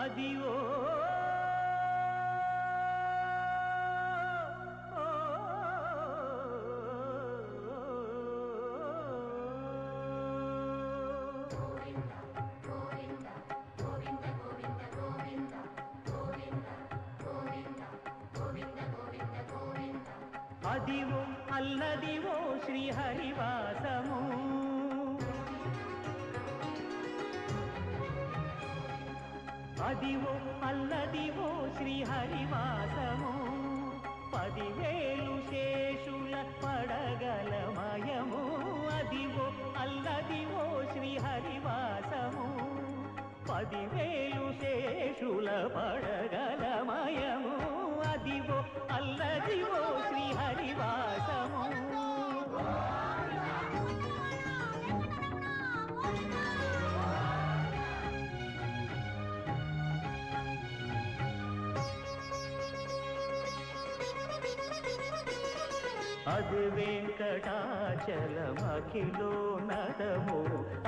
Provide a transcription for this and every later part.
అదివో అదివో అల్లదివో శ్రీహరివాసము అదివో అల్లదివో శ్రీహరివాసము 10,000 శేషుల పడగలమయము అదివో అల్లదివో శ్రీహరివాసము 10,000 శేషుల పడగలమయము అదివో అల్లదివో శ్రీహరివాసము అది వెంకటాచలమఖిలో నదము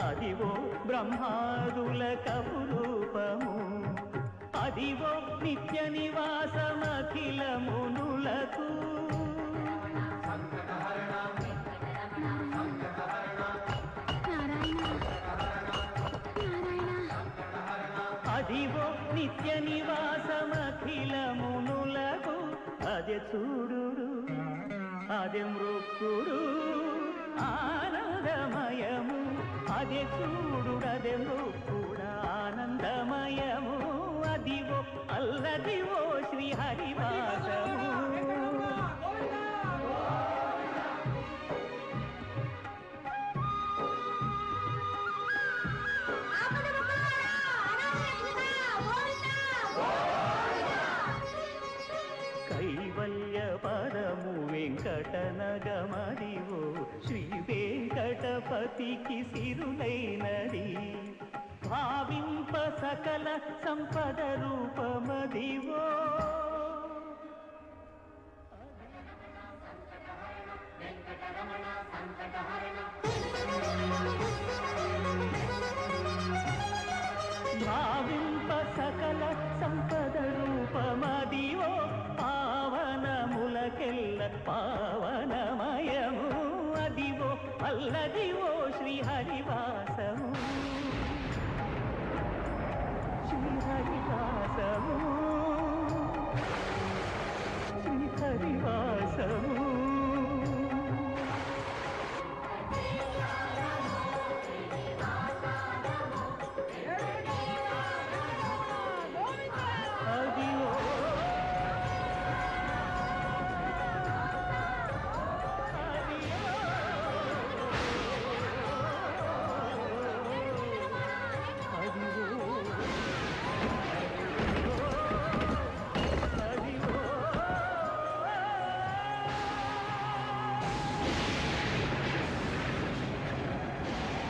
అదివో బ్రహ్మాదుల కపురూపము అదివో నిత్య నివాసమఖిల మునులకు అదివో నిత్య నివాసమఖిల మునులకు అదే చూడు అదే మృక్కుడు ఆనందమయము అదే చూడు అదే మృక్కుడు ఆనందమయము అదివో అల్లదివో శ్రీహరివాసము కైవల్య పదము వెంకటనగమదివో శ్రీ వెంకటపతికి సిరులైనది భావింప సకల సంపద రూపమదివో భావింప సకల సంపద రూపమదివో పావనములకెల్ల పావనమయము Adivo Alladivo శ్రీహరివాసము శ్రీహరివాసము శ్రీహరివాసము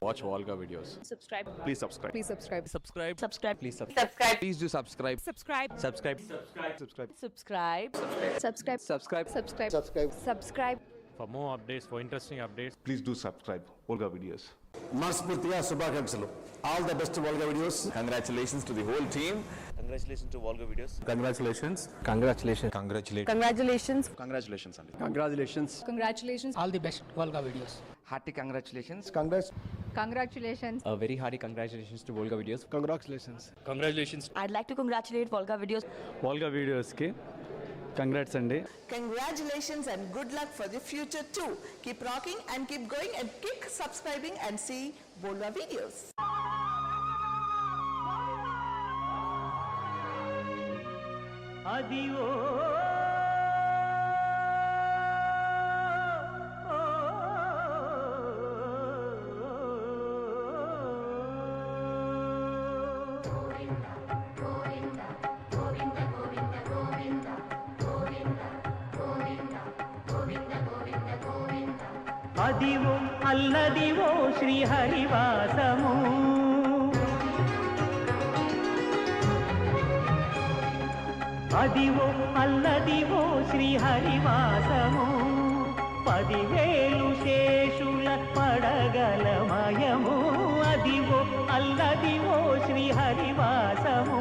Watch Volga videos. Subscribe. Please subscribe. Please subscribe. Subscribe. Subscribe. Please subscribe. Subscribe. Please do subscribe. Subscribe. Subscribe. Subscribe. Subscribe. Subscribe. Subscribe. Subscribe. Subscribe. Subscribe. Subscribe. For more updates, for interesting updates, Please do subscribe. Volga videos. మనస్ఫూర్తిగా శుభాకాంక్షలు. All the best Volga videos. Congratulations to the whole team. Congratulations to Volga Videos. Congratulations. Congratulations. Congratulations. Congratulations. Congratulations, Andy. Congratulations. Congratulations. All the best Volga videos. Hearty congratulations. Congratulations. A very hearty congratulations to Volga videos. Congratulations. congratulations. I'd like to congratulate Volga Videos. Volga videos ki congrats andi. Congratulations and good luck for the future too. Keep rocking and keep going and keep subscribing and see Volga Videos. Adivo Adivo Alladivo శ్రీహరివాసము Adivo Alladivo శ్రీహరివాసము 10,000 శేషుల పడగలమయము Adivo Alladivo శ్రీహరివాసము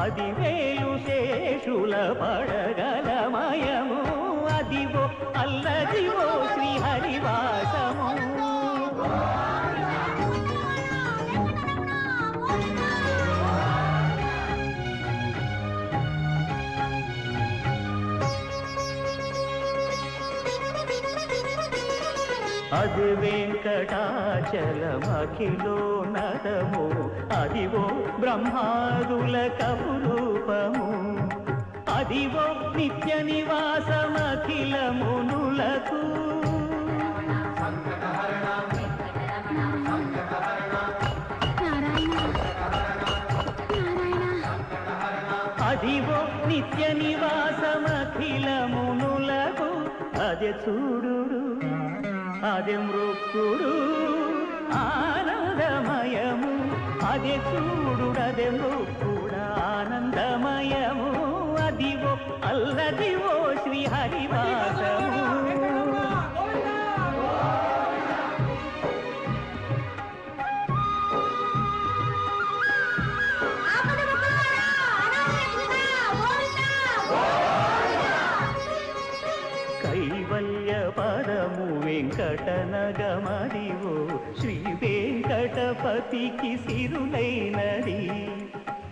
10,000 శేషుల పడగలమయము Adivo Alladivo శ్రీహరివాసము అది వెంకటాచలమఖిలో నదము అదివో బ్రహ్మాదుల కపురూపము అదివో నిత్య నివాసమఖిల మునులకు అదివో నిత్య నివాసమఖిల మునులకు అదే చూడు అదే మృక్కుడు ఆనందమయము అదే చూడు అదే మృక్కుడు ఆనందమయము అదివో అల్లదివో శ్రీహరివాసము కైవల్య పదము వెంకటనగమదివో శ్రీ వెంకటపతికి సిరులైనది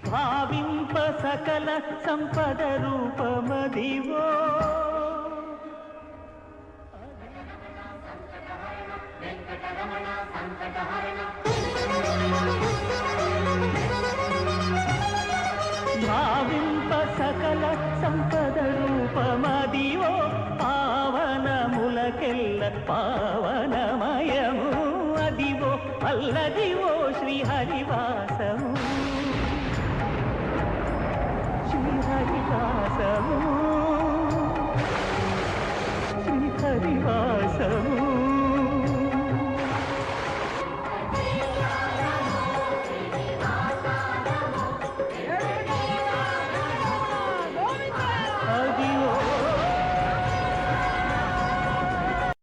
భావింప సకల సంపద రూపమదివో భావింప సకల సంపద రూపమదివో పావనములకెల్ల పావనమయము అదివో అల్లదివో శ్రీహరివాసము శ్రీహరివాసము